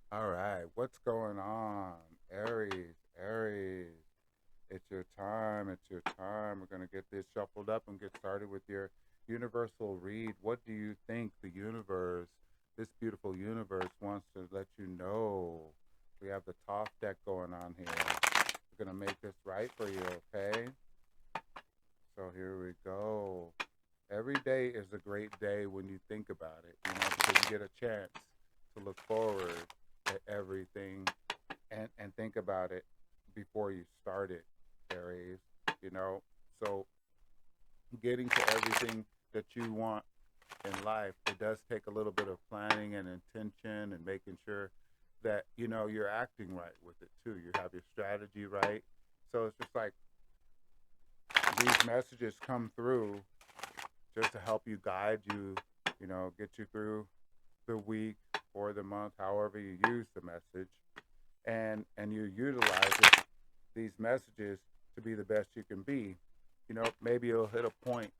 All right, what's going on? Aries, Aries, it's your time. It's your time. We're going to get this shuffled up and get started with your universal read. What do you think the universe, this beautiful universe, wants to let you know? We have the Thoth deck going on here. We're going to make this right for you, okay? So here we go. Every day is a great day when you think about it, because you get a chance to look forward at everything and think about it before you start it, Aries, you know. So getting to everything that you want in life, it does take a little bit of planning and intention and making sure that, you're acting right with it too. You have your strategy right. So it's just like these messages come through just to help you guide you, get you through the week or the month, however you use the message, and you utilize these messages to be the best you can be. Maybe you'll hit a point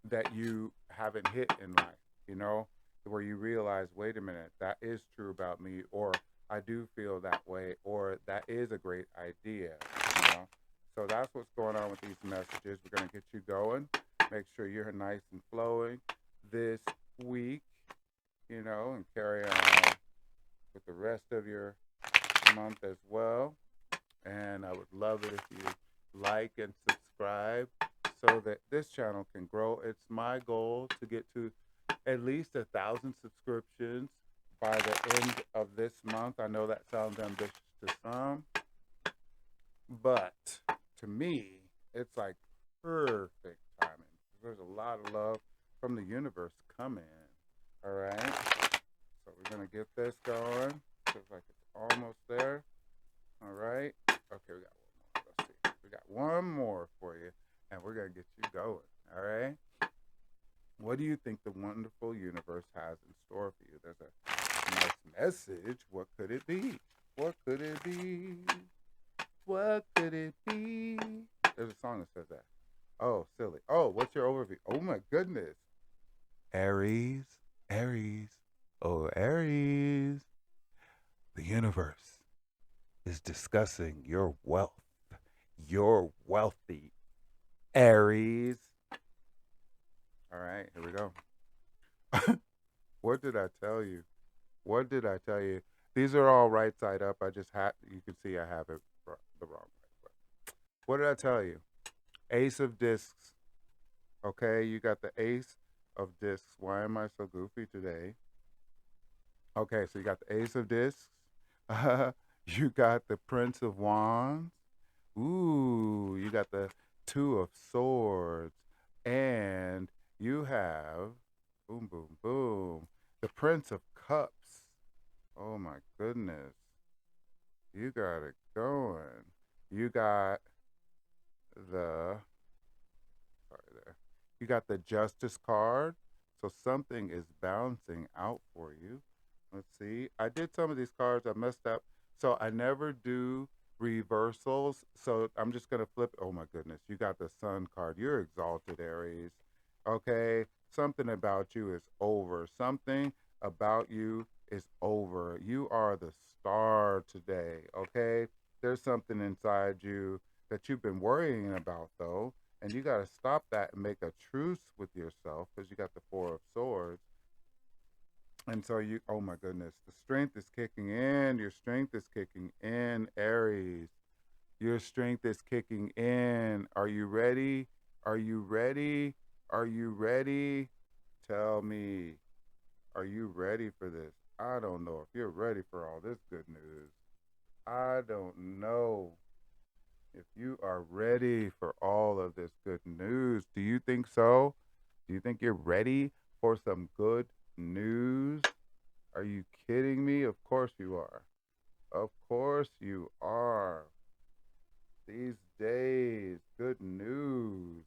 that you haven't hit in life, you know, where you realize, wait a minute, that is true about me, or I do feel that way, or that is a great idea, you know. So that's what's going on with these messages. We're going to get you going. Make sure you're nice and flowing this week, and carry on with the rest of your month as well. And I would love it if you like and subscribe so that this channel can grow. It's my goal to get to at least 1,000 subscriptions by the end of this month. I know that sounds ambitious to some, but to me, it's like perfect timing. There's a lot of love from the universe coming. All right. So we're going to get this going. Feels like it's almost there. All right. Okay, we got one more. Let's see. We got one more for you, and we're going to get you going. All right. What do you think the wonderful universe has in store for you? There's a nice message. What could it be? What could it be? What could it be? There's a song that says that. Oh, silly. Oh, what's your overview? Oh my goodness. Aries, Aries, oh Aries. The universe is discussing your wealth. You're wealthy, Aries. All right, here we go. What did I tell you? What did I tell you? These are all right side up. I just had, you can see I have it the wrong way. But what did I tell you? Ace of discs. Okay, you got the ace of discs. Why am I so goofy today? Okay, so you got the ace of discs. You got the prince of wands. Ooh, you got the two of swords. And you have, boom, boom, boom, the prince of cups. Oh my goodness. You got it going. You got the, sorry there. You got the justice card. So something is bouncing out for you. Let's see. I did some of these cards. I messed up. So I never do reversals. So I'm just going to flip. Oh my goodness. You got the sun card. You're exalted, Aries. Okay. Something about you is over. Something about you is over. You are the star today. Okay. There's something inside you that you've been worrying about, though. And you got to stop that and make a truce with yourself because you got the Four of Swords. And so you, oh my goodness, the strength is kicking in. Your strength is kicking in, Aries. Your strength is kicking in. Are you ready? Are you ready? Are you ready? Tell me, are you ready for this? I don't know if you're ready for all this good news. I don't know if you are ready for all of this good news. Do you think so? Do you think you're ready for some good news? Are you kidding me? Of course you are. Of course you are. These days, good news.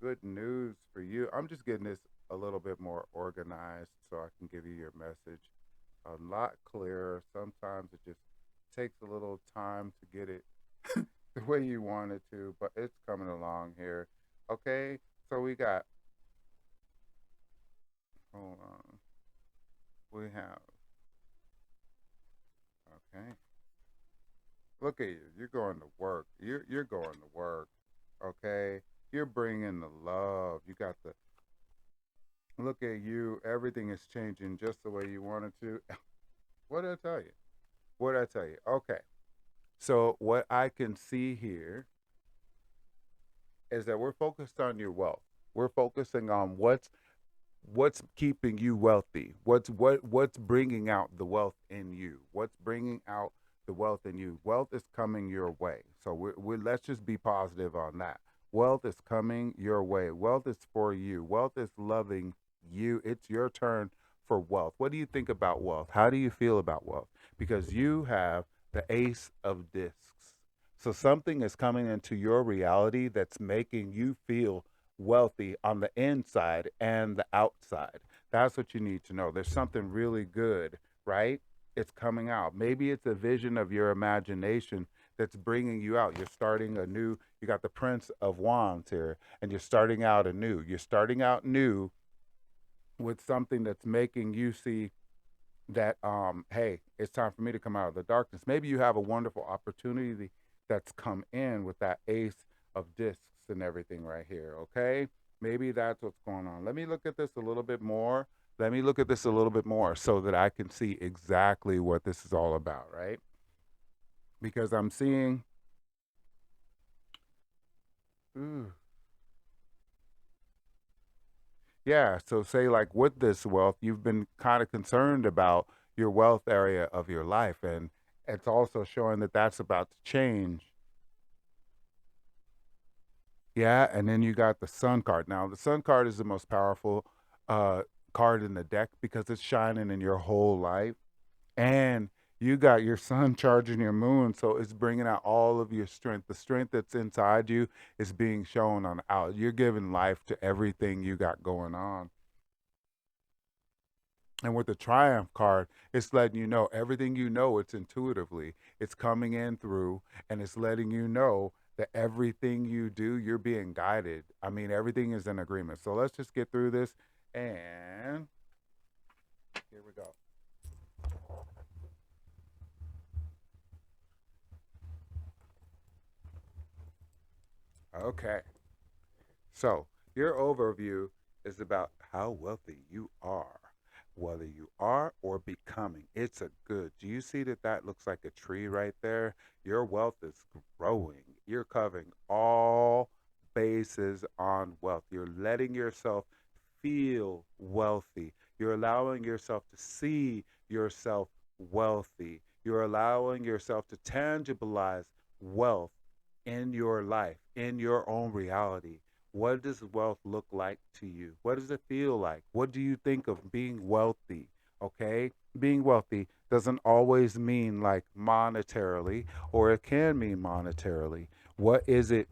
Good news for you. I'm just getting this a little bit more organized so I can give you your message a lot clearer. Sometimes it just takes a little time to get it the way you want it to, but it's coming along here. Okay, so we got, hold on, we have Okay. Look at you. You're going to work. You're going to work. Okay. You're bringing the love. You got the look at you. Everything is changing just the way you want it to. What did I tell you? What did I tell you? Okay. So what I can see here is that we're focused on your wealth. We're focusing on what's keeping you wealthy. What's bringing out the wealth in you. What's bringing out the wealth in you. Wealth is coming your way. So we're let's just be positive on that. Wealth is coming your way. Wealth is for you. Wealth is loving you. It's your turn for wealth. What do you think about wealth? How do you feel about wealth? Because you have the ace of discs. So something is coming into your reality that's making you feel wealthy on the inside and the outside. That's what you need to know. There's something really good, right? It's coming out. Maybe it's a vision of your imagination that's bringing you out. You're starting a new, you got the Prince of Wands here, and you're starting out anew. You're starting out new with something that's making you see that hey, it's time for me to come out of the darkness. Maybe you have a wonderful opportunity that's come in with that ace of discs and everything right here, okay? Maybe that's what's going on. Let me look at this a little bit more. Let me look at this a little bit more so that I can see exactly what this is all about, right? Because I'm seeing ooh, yeah, so say like with this wealth, you've been kind of concerned about your wealth area of your life, and it's also showing that that's about to change. Yeah, and then you got the Sun card. Now, the Sun card is the most powerful uh card in the deck because it's shining in your whole life, and you got your sun charging your moon, so it's bringing out all of your strength. The strength that's inside you is being shown on out. You're giving life to everything you got going on. And with the triumph card, it's letting you know everything you know, it's intuitively. It's coming in through and it's letting you know that everything you do, you're being guided. I mean, everything is in agreement. So let's just get through this. And here we go. Okay. So your overview is about how wealthy you are, whether you are or becoming. It's a good. Do you see that that looks like a tree right there? Your wealth is growing. You're covering all bases on wealth. You're letting yourself feel wealthy. You're allowing yourself to see yourself wealthy. You're allowing yourself to tangibilize wealth in your life, in your own reality. What does wealth look like to you? What does it feel like? What do you think of being wealthy? Okay? Being wealthy doesn't always mean like monetarily, or it can mean monetarily. What is it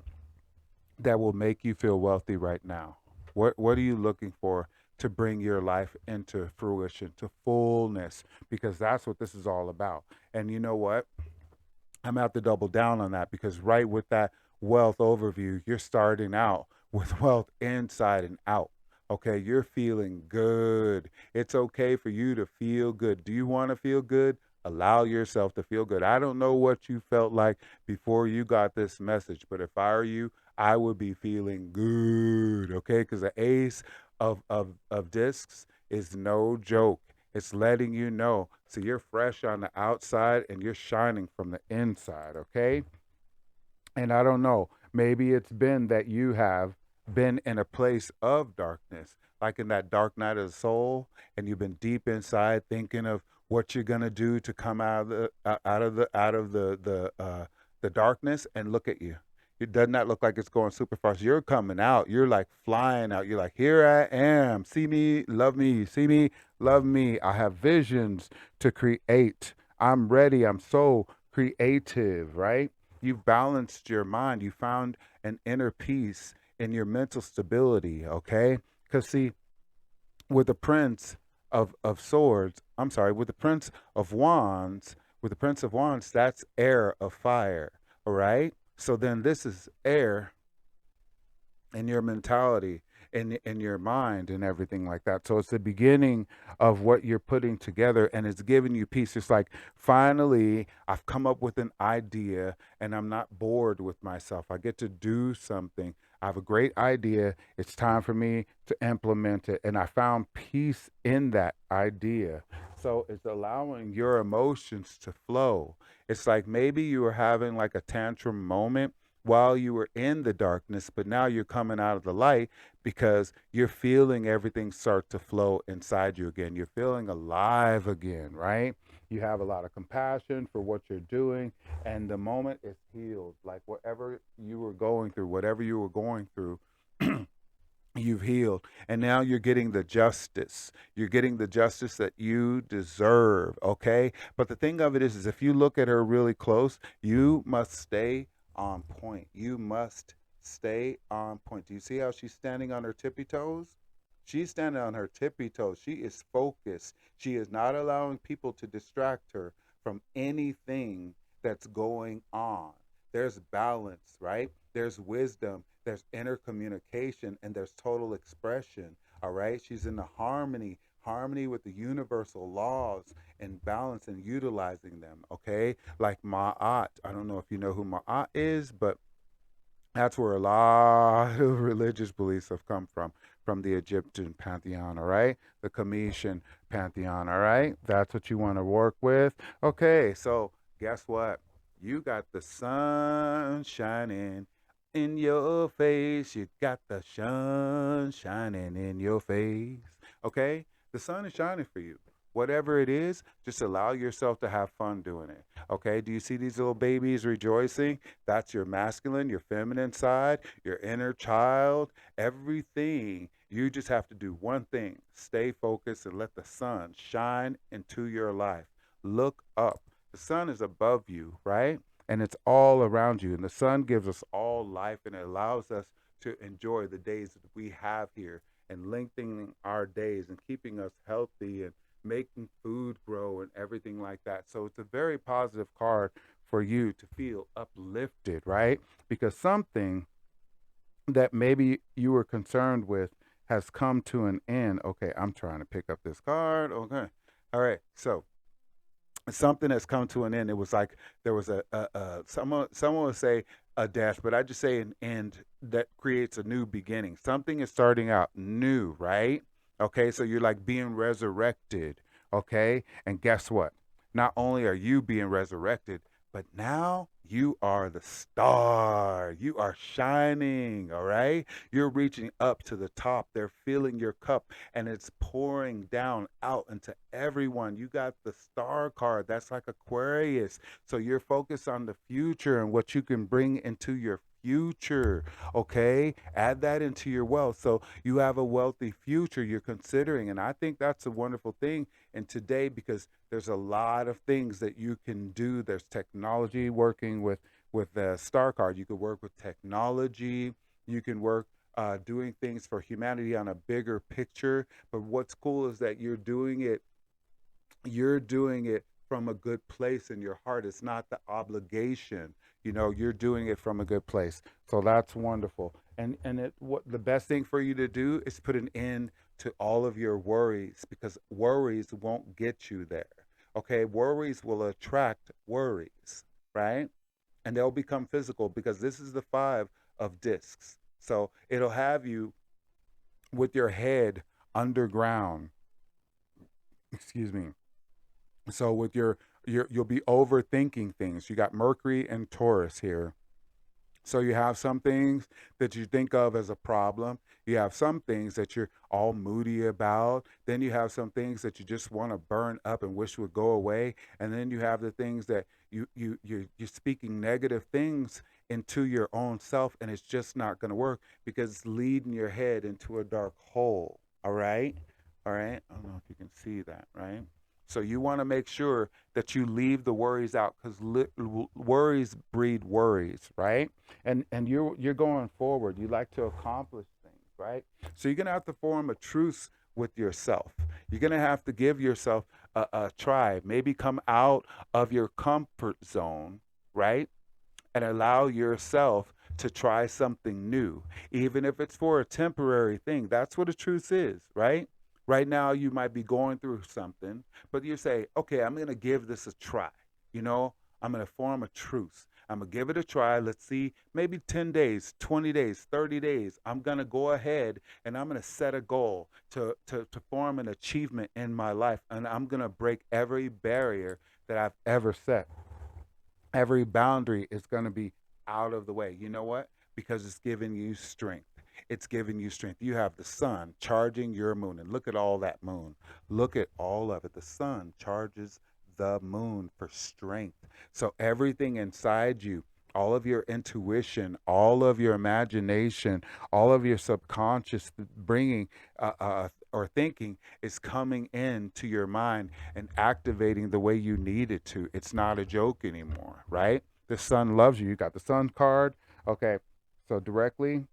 that will make you feel wealthy right now? What are you looking for to bring your life into fruition, to fullness? Because that's what this is all about. And you know what? I'm out to double down on that because right with that wealth overview, you're starting out with wealth inside and out. Okay, you're feeling good. It's okay for you to feel good. Do you want to feel good? Allow yourself to feel good. I don't know what you felt like before you got this message, but if I were you, I would be feeling good. Okay, because the ace of discs is no joke. It's letting you know. So you're fresh on the outside and you're shining from the inside, okay? And I don't know, maybe it's been that you have been in a place of darkness, like in that dark night of the soul, and you've been deep inside thinking of what you're gonna do to come out of the darkness. And look at you. It does not look like it's going super fast. You're coming out. You're like flying out. You're like, here I am. See me, love me. See me, love me. I have visions to create. I'm ready. I'm so creative, right? You've balanced your mind. You found an inner peace in your mental stability, okay? Because, see, with the Prince of Swords, I'm sorry, with the Prince of Wands, with the Prince of Wands, that's air of fire, all right? So then this is air in your mentality. in your mind and everything like that. So it's the beginning of what you're putting together, and it's giving you peace. It's like, finally, I've come up with an idea and I'm not bored with myself. I get to do something. I have a great idea. It's time for me to implement it. And I found peace in that idea. So it's allowing your emotions to flow. It's like maybe you were having like a tantrum moment while you were in the darkness, but now you're coming out of the light because you're feeling everything start to flow inside you again. You're feeling alive again, right? You have a lot of compassion for what you're doing, and the moment is healed. Like whatever you were going through, you've healed, and now you're getting the justice. You're getting the justice that you deserve, okay? But the thing of it is if you look at her really close, you must stay on point. You must stay on point. Do you see how she's standing on her tippy toes? She's standing on her tippy toes. She is focused. She is not allowing people to distract her from anything that's going on. There's balance, right? There's wisdom, there's inner communication, and there's total expression. All right. She's in the harmony with the universal laws and balance and utilizing them. Okay. Like Ma'at. I don't know if you know who Ma'at is, but that's where a lot of religious beliefs have come from the Egyptian pantheon, all right? The Cometian pantheon, all right? That's what you want to work with. Okay, so guess what? You got the sun shining in your face. You got the sun shining in your face. Okay? The sun is shining for you. Whatever it is, just allow yourself to have fun doing it. Okay? Do you see these little babies rejoicing? That's your masculine, your feminine side, your inner child, everything. You just have to do one thing: stay focused and let the sun shine into your life. Look up. The sun is above you, right? And it's all around you. And the sun gives us all life, and it allows us to enjoy the days that we have here, and lengthening our days and keeping us healthy and making food grow and everything like that. So it's a very positive card for you to feel uplifted, right? Because something that maybe you were concerned with has come to an end. Okay, I'm trying to pick up this card. Okay. All right. So something has come to an end. It was like there was someone would say a death, but I just say an end that creates a new beginning. Something is starting out new, right? Okay, so you're like being resurrected. Okay, and guess what? Not only are you being resurrected, but now you are the star. You are shining, all right? You're reaching up to the top. They're filling your cup, and it's pouring down out into everyone. You got the star card. That's like Aquarius. So you're focused on the future and what you can bring into your future. Okay? Add that into your wealth. So you have a wealthy future you're considering. And I think that's a wonderful thing in today, because there's a lot of things that you can do. There's technology working with the star card. You could work with technology. You can work doing things for humanity on a bigger picture. But what's cool is that you're doing it from a good place in your heart. It's not the obligation. You're doing it from a good place. So that's wonderful. And what the best thing for you to do is put an end to all of your worries, because worries won't get you there. Okay, worries will attract worries, right? And they'll become physical, because this is the 5 of discs. So it'll have you with your head underground. Excuse me. So with you'll be overthinking things. You got Mercury and Taurus here. So you have some things that you think of as a problem. You have some things that you're all moody about. Then you have some things that you just want to burn up and wish would go away. And then you have the things that you're speaking negative things into your own self, and it's just not going to work, because it's leading your head into a dark hole. All right? All right? I don't know if you can see that, right? So you want to make sure that you leave the worries out, because worries breed worries, right? And you're going forward. You like to accomplish things, right? So you're gonna have to form a truce with yourself. You're gonna have to give yourself a try. Maybe come out of your comfort zone, right? and allow yourself to try something new, even if it's for a temporary thing. That's what the truth is, right? Right now, you might be going through something, but you say, okay, I'm going to give this a try. You know, I'm going to form a truce. I'm going to give it a try. Let's see, maybe 10 days, 20 days, 30 days. I'm going to go ahead and I'm going to set a goal to form an achievement in my life. And I'm going to break every barrier that I've ever set. Every boundary is going to be out of the way. You know what? Because it's giving you strength. It's giving you strength. You have the sun charging your moon. And look at all that moon. Look at all of it. The sun charges the moon for strength. So everything inside you, all of your intuition, all of your imagination, all of your subconscious bringing or thinking is coming into your mind and activating the way you need it to. It's not a joke anymore, right? The sun loves you. You got the sun card. Okay, so directly,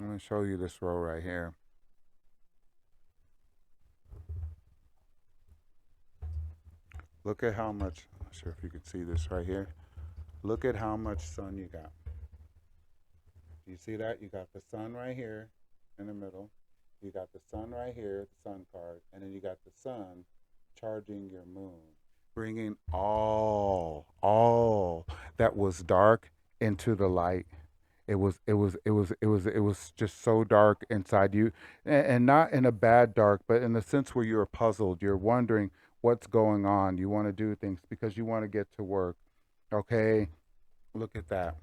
I'm going to show you this row right here. Look at how much, I'm not sure if you can see this right here. Look at how much sun you got. Do you see that? You got the sun right here in the middle. You got the sun right here, the sun card, and then you got the sun charging your moon, bringing all that was dark into the light. It was just so dark inside you, and not in a bad dark, but in the sense where you're puzzled. You're wondering what's going on. You want to do things because you want to get to work. Okay, look at that.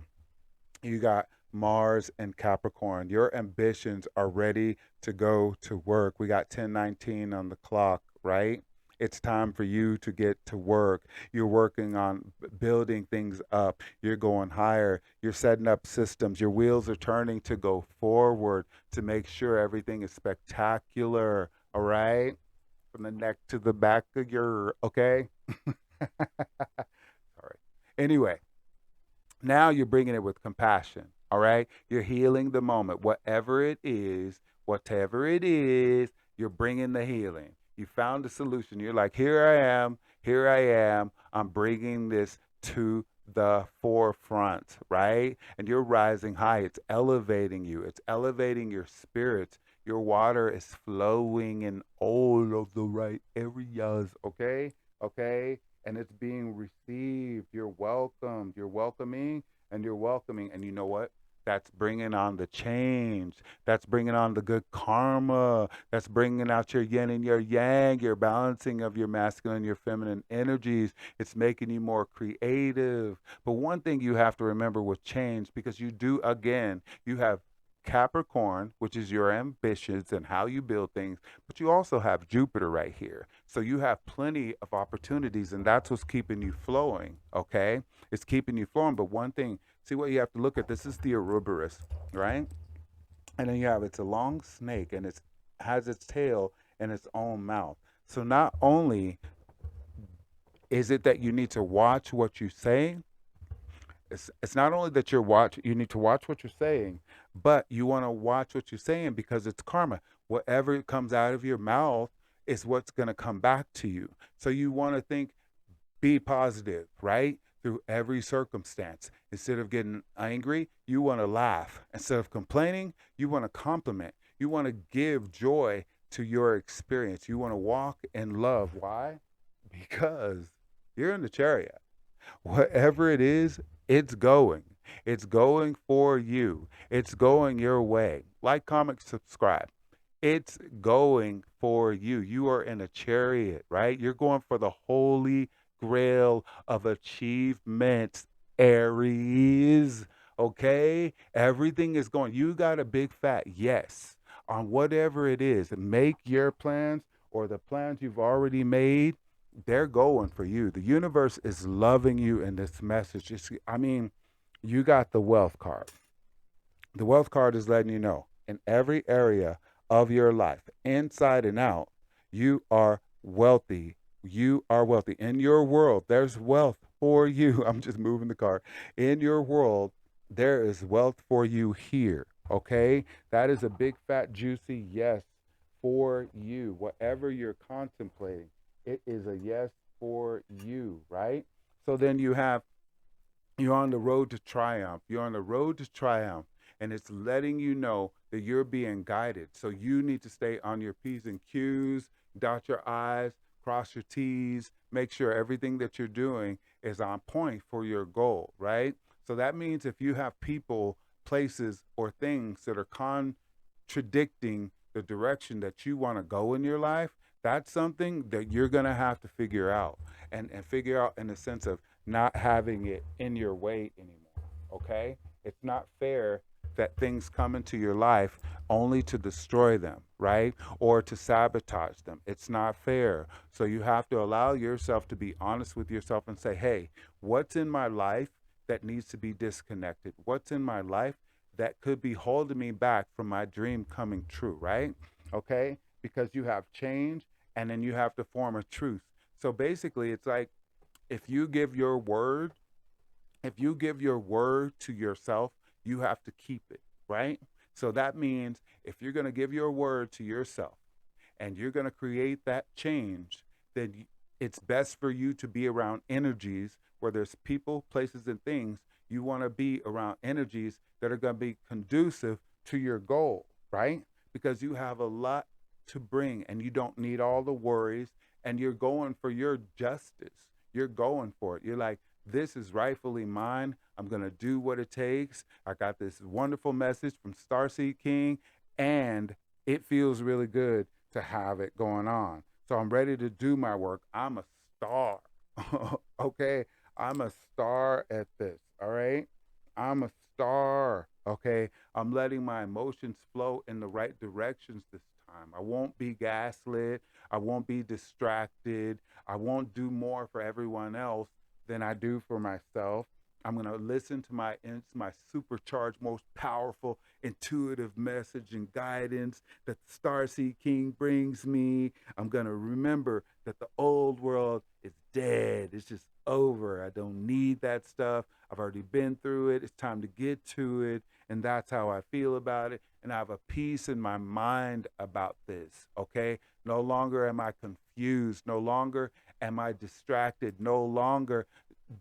You got Mars and Capricorn. Your ambitions are ready to go to work. We got 1019 on the clock, right? It's time for you to get to work. You're working on building things up. You're going higher. You're setting up systems. Your wheels are turning to go forward to make sure everything is spectacular. All right? From the neck to the back of your, okay? Sorry. Anyway, now you're bringing it with compassion. All right. You're healing the moment. Whatever it is, you're bringing the healing. You found the solution. You're like, here I am. Here I am. I'm bringing this to the forefront, right? And you're rising high. It's elevating you, it's elevating your spirits. Your water is flowing in all of the right areas. Okay. Okay, and it's being received. You're welcomed. You're welcoming and you're welcoming. And you know what? That's bringing on the change. That's bringing on the good karma. That's bringing out your yin and your yang, your balancing of your masculine and your feminine energies. It's making you more creative. But one thing you have to remember with change, because you do, again, you have Capricorn, which is your ambitions and how you build things, but you also have Jupiter right here. So you have plenty of opportunities, and that's what's keeping you flowing, okay? It's keeping you flowing. But one thing, see what you have to look at, this is the Ouroboros, right? And then you have, it's a long snake, and it has its tail in its own mouth. So not only is it that you need to watch what you say, it's not only that you need to watch what you're saying, but you want to watch what you're saying because it's karma. Whatever comes out of your mouth is what's going to come back to you. So you want to think, be positive, right? Through every circumstance. Instead of getting angry, you want to laugh. Instead of complaining, you want to compliment. You want to give joy to your experience. You want to walk in love. Why? Because you're in the chariot. Whatever it is, it's going. It's going for you. It's going your way. Like, comment, subscribe. It's going for you. You are in a chariot, right? You're going for the holy grail of achievements, Aries. Okay? Everything is going. You got a big fat yes on whatever it is. Make your plans or the plans you've already made, they're going for you. The universe is loving you in this message. I mean, you got the wealth card. The wealth card is letting you know in every area of your life, inside and out, you are wealthy. You are wealthy. In your world, there's wealth for you. I'm just moving the card. In your world, there is wealth for you here. Okay? That is a big, fat, juicy yes for you. Whatever you're contemplating, it is a yes for you, right? So then you have You're on the road to triumph. You're on the road to triumph. And it's letting you know that you're being guided. So you need to stay on your P's and Q's, dot your I's, cross your T's, make sure everything that you're doing is on point for your goal, right? So that means if you have people, places, or things that are contradicting the direction that you want to go in your life, that's something that you're going to have to figure out and figure out in the sense of not having it in your way anymore. Okay? It's not fair that things come into your life only to destroy them, right? Or to sabotage them. It's not fair. So you have to allow yourself to be honest with yourself and say, hey, what's in my life that needs to be disconnected? What's in my life that could be holding me back from my dream coming true, right? Okay? Because you have change and then you have to form a truth. So basically, it's like if you give your word, if you give your word to yourself, you have to keep it, right? So that means if you're going to give your word to yourself and you're going to create that change, then it's best for you to be around energies where there's people, places, and things. You want to be around energies that are going to be conducive to your goal, right? Because you have a lot to bring and you don't need all the worries and you're going for your justice. You're going for it. You're like, this is rightfully mine. I'm going to do what it takes. I got this wonderful message from Starseed King, and it feels really good to have it going on. So I'm ready to do my work. I'm a star. Okay? I'm a star at this. All right? I'm a star. Okay? I'm letting my emotions flow in the right directions this time. I won't be gaslit. I won't be distracted. I won't do more for everyone else than I do for myself. I'm going to listen to my supercharged, most powerful, intuitive message and guidance that the Starseed King brings me. I'm going to remember that the old world is dead. It's just over. I don't need that stuff. I've already been through it. It's time to get to it. And that's how I feel about it. And I have a peace in my mind about this. Okay? No longer am I confused. No longer am I distracted. No longer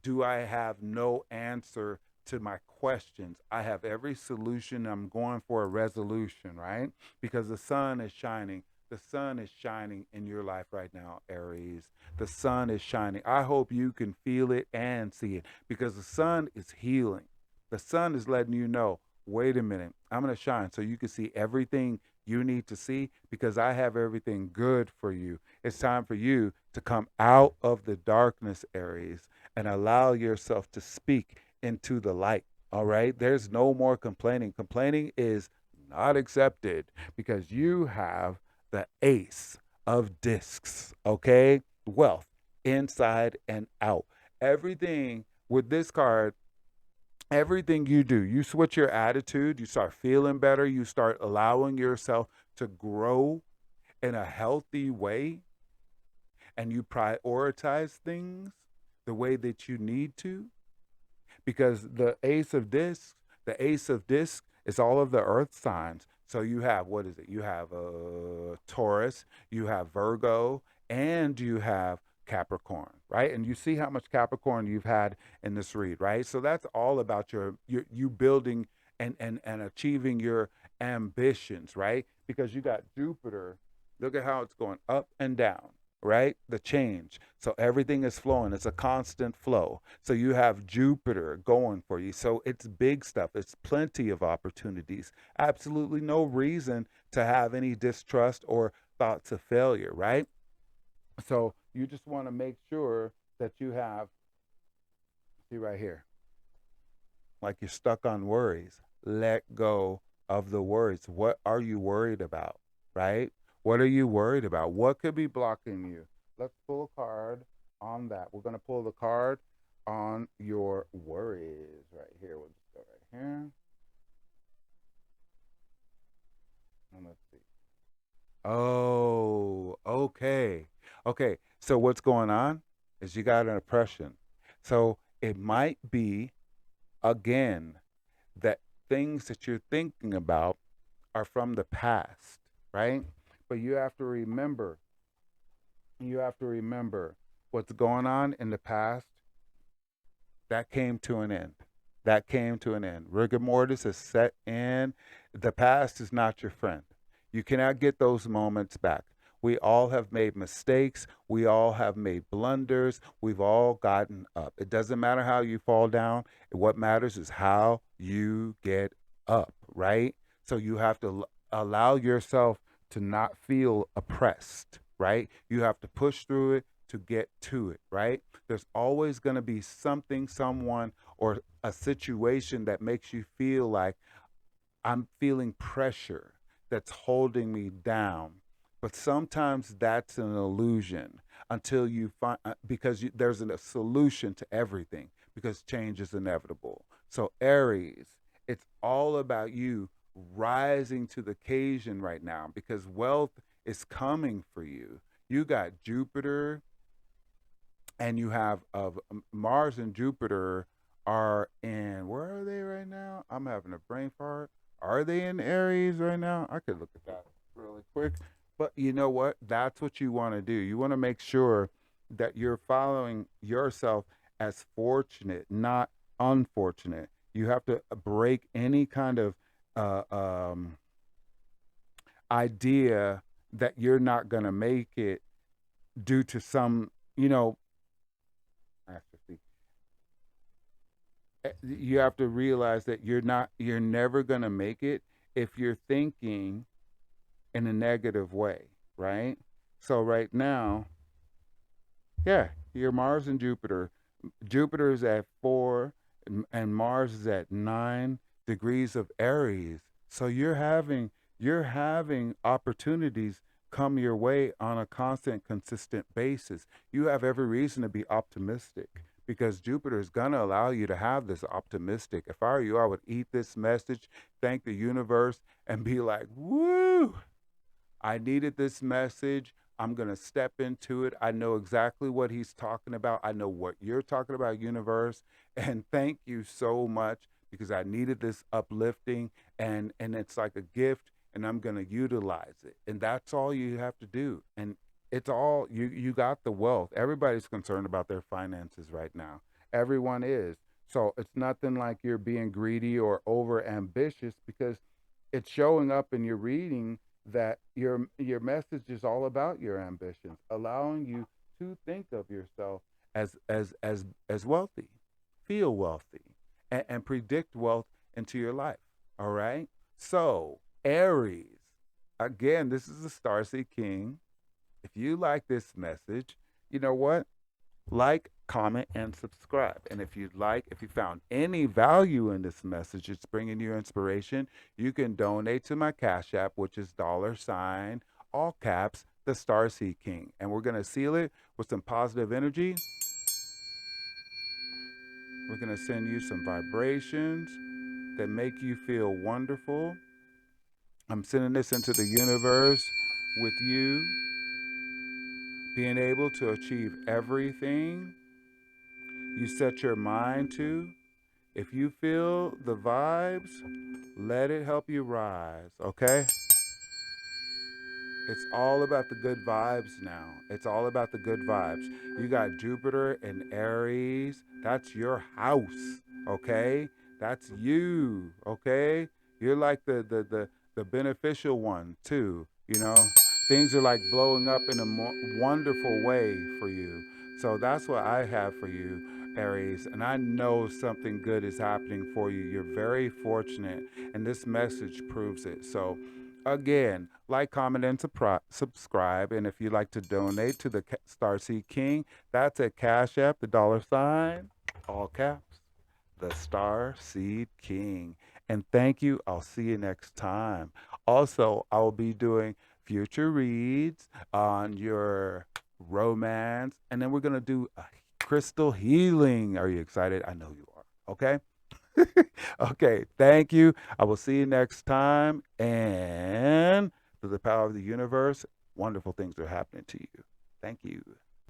do I have no answer to my questions. I have every solution. I'm going for a resolution, right? Because the sun is shining. The sun is shining in your life right now, Aries. The sun is shining. I hope you can feel it and see it because the sun is healing. The sun is letting you know, wait a minute, I'm going to shine so you can see everything you need to see because I have everything good for you. It's time for you to come out of the darkness, Aries, and allow yourself to speak into the light. All right. There's no more complaining. Complaining is not accepted because you have the ace of discs. Okay. Wealth inside and out. Everything with this card, everything you do, you switch your attitude, you start feeling better, you start allowing yourself to grow in a healthy way, and you prioritize things the way that you need to because the ace of discs is all of the earth signs. So you have, what is it? You have Taurus, you have Virgo, and you have Capricorn, right? And you see how much Capricorn you've had in this read, right? So that's all about you building and achieving your ambitions, right? Because you got Jupiter. Look at how it's going up and down, right? The change. So everything is flowing. It's a constant flow. So you have Jupiter going for you. So it's big stuff. It's plenty of opportunities. Absolutely no reason to have any distrust or thoughts of failure, right? So you just want to make sure that you have, see right here, like you're stuck on worries. Let go of the worries. What are you worried about, right? What are you worried about? What could be blocking you? Let's pull a card on that. We're going to pull the card on your worries right here. We'll just go right here. And let's see. Oh, okay. Okay. So what's going on is you got an oppression. So it might be, again, that things that you're thinking about are from the past, right? But you have to remember what's going on in the past That came to an end. That came to an end. Rigor mortis is set in. The past is not your friend. You cannot get those moments back. We all have made mistakes. We all have made blunders. We've all gotten up. It doesn't matter how you fall down. What matters is how you get up, right? So you have to allow yourself to not feel oppressed, right? You have to push through it to get to it, right? There's always going to be something, someone, or a situation that makes you feel like I'm feeling pressure that's holding me down. But sometimes that's an illusion until you find, because there's a solution to everything, because change is inevitable. So, Aries, it's all about you rising to the occasion right now because wealth is coming for you. You got Jupiter and you have Mars and Jupiter are in, where are they right now? I'm having a brain fart. Are they in Aries right now? I could look at that really quick. But you know what? That's what you want to do. You want to make sure that you're following yourself as fortunate, not unfortunate. You have to break any kind of uh, um, idea that you're not going to make it due to some, actually, you have to realize that you're never going to make it if you're thinking in a negative way, right? So right now, yeah, your Mars and Jupiter. Jupiter is at 4 and Mars is at 9 degrees of Aries. So you're having opportunities come your way on a constant, consistent basis. You have every reason to be optimistic because Jupiter is going to allow you to have this optimistic. If I were you, I would eat this message, thank the universe, and be like, woo, I needed this message. I'm going to step into it. I know exactly what he's talking about. I know what you're talking about, universe. And thank you so much because I needed this uplifting and it's like a gift and I'm going to utilize it. And that's all you have to do. And it's all you got the wealth. Everybody's concerned about their finances right now. Everyone is. So it's nothing like you're being greedy or over ambitious because it's showing up in your reading that your message is all about your ambitions, allowing you to think of yourself as wealthy, feel wealthy, and predict wealth into your life. All right. So Aries, again, this is the Starseed King. If you like this message, you know what? Like, comment, and subscribe. And if you found any value in this message, it's bringing you inspiration, you can donate to my Cash App, which is $, all caps, the Starseed King. And we're going to seal it with some positive energy. We're going to send you some vibrations that make you feel wonderful. I'm sending this into the universe with you being able to achieve everything you set your mind to. If you feel the vibes, let it help you rise, okay? It's all about the good vibes now. It's all about the good vibes. You got Jupiter and Aries. That's your house, okay? That's you, okay? You're like the beneficial one too, you know? Things are like blowing up in a wonderful way for you. So that's what I have for you, Aries. And I know something good is happening for you. You're very fortunate, and this message proves it. So again, like, comment, and subscribe. And if you'd like to donate to the Starseed King, that's at Cash App, the $, all caps, the Starseed King. And thank you. I'll see you next time. Also, I will be doing future reads on your romance. And then we're going to do a crystal healing. Are you excited? I know you are. Okay. Okay, thank you. I will see you next time. And through the power of the universe, wonderful things are happening to you. Thank you.